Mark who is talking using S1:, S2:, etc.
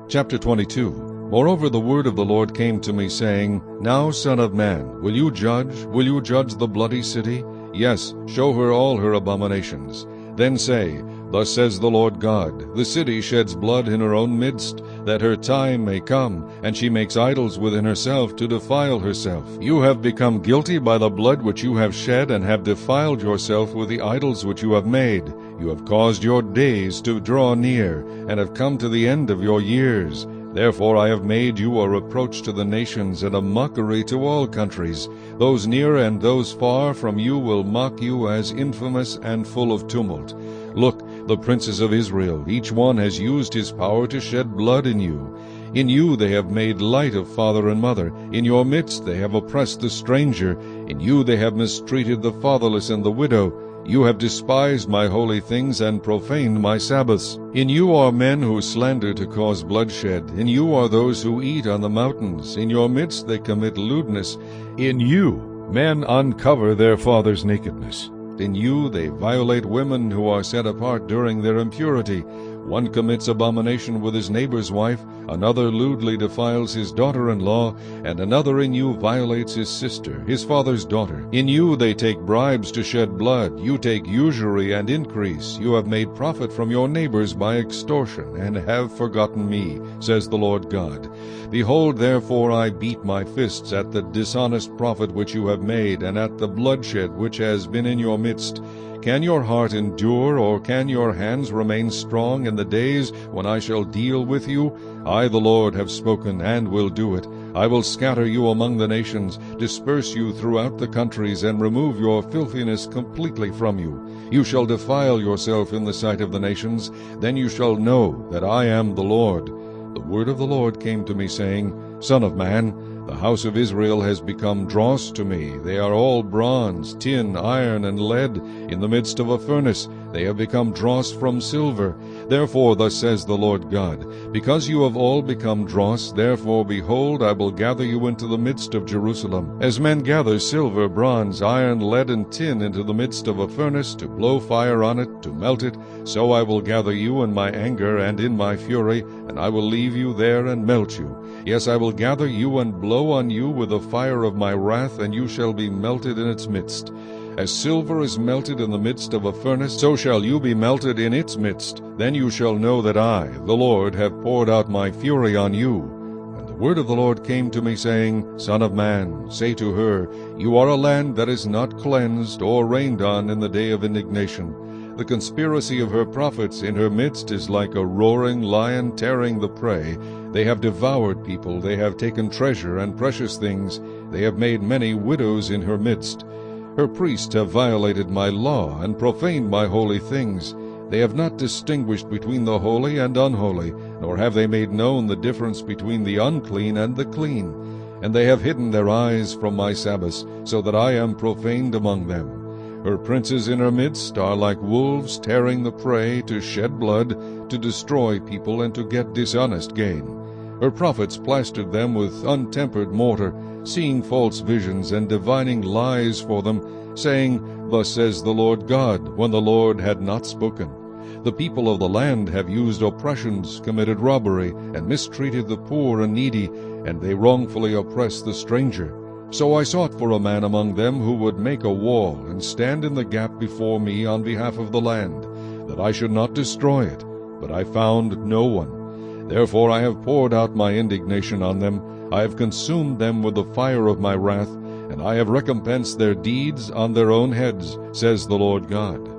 S1: Chapter 22. Moreover the word of the Lord came to me, saying, Now, son of man, will you judge? Will you judge the bloody city? Yes, show her all her abominations. Then say, Thus says the Lord God, The city sheds blood in her own midst, that her time may come, and she makes idols within herself to defile herself. You have become guilty by the blood which you have shed, and have defiled yourself with the idols which you have made. You have caused your days to draw near, and have come to the end of your years. Therefore I have made you a reproach to the nations, and a mockery to all countries. Those near and those far from you will mock you as infamous and full of tumult. Look, the princes of Israel, each one has used his power to shed blood in you. In you they have made light of father and mother. In your midst they have oppressed the stranger. In you they have mistreated the fatherless and the widow. You have despised my holy things and profaned my Sabbaths. In you are men who slander to cause bloodshed. In you are those who eat on the mountains. In your midst they commit lewdness. In you men uncover their fathers' nakedness. In you they violate women who are set apart during their impurity. One commits abomination with his neighbor's wife, another lewdly defiles his daughter-in-law, and another in you violates his sister, his father's daughter. In you they take bribes to shed blood. You take usury and increase. You have made profit from your neighbors by extortion, and have forgotten me, says the Lord God. Behold, therefore, I beat my fists at the dishonest profit which you have made, and at the bloodshed which has been in your midst. Can your heart endure, or can your hands remain strong in the days when I shall deal with you? I, the Lord, have spoken, and will do it. I will scatter you among the nations, disperse you throughout the countries, and remove your filthiness completely from you. You shall defile yourself in the sight of the nations. Then you shall know that I am the Lord. The word of the Lord came to me, saying, Son of man, the house of Israel has become dross to me. They are all bronze, tin, iron, and lead in the midst of a furnace. They have become dross from silver. Therefore thus says the Lord God, Because you have all become dross, therefore, behold, I will gather you into the midst of Jerusalem. As men gather silver, bronze, iron, lead, and tin into the midst of a furnace, to blow fire on it, to melt it, so I will gather you in my anger and in my fury, and I will leave you there and melt you. Yes, I will gather you and blow on you with the fire of my wrath, and you shall be melted in its midst. As silver is melted in the midst of a furnace, so shall you be melted in its midst. Then you shall know that I, the Lord, have poured out my fury on you. And the word of the Lord came to me, saying, Son of man, say to her, You are a land that is not cleansed or rained on in the day of indignation. The conspiracy of her prophets in her midst is like a roaring lion tearing the prey. They have devoured people, they have taken treasure and precious things, they have made many widows in her midst. Her priests have violated my law and profaned my holy things. They have not distinguished between the holy and unholy, nor have they made known the difference between the unclean and the clean. And they have hidden their eyes from my Sabbaths, so that I am profaned among them. Her princes in her midst are like wolves tearing the prey, to shed blood, to destroy people, and to get dishonest gain. Her prophets plastered them with untempered mortar, seeing false visions and divining lies for them, saying, Thus says the Lord God, when the Lord had not spoken. The people of the land have used oppressions, committed robbery, and mistreated the poor and needy, and they wrongfully oppress the stranger. So I sought for a man among them who would make a wall and stand in the gap before me on behalf of the land, that I should not destroy it. But I found no one. Therefore I have poured out my indignation on them. I have consumed them with the fire of my wrath, and I have recompensed their deeds on their own heads, says the Lord God.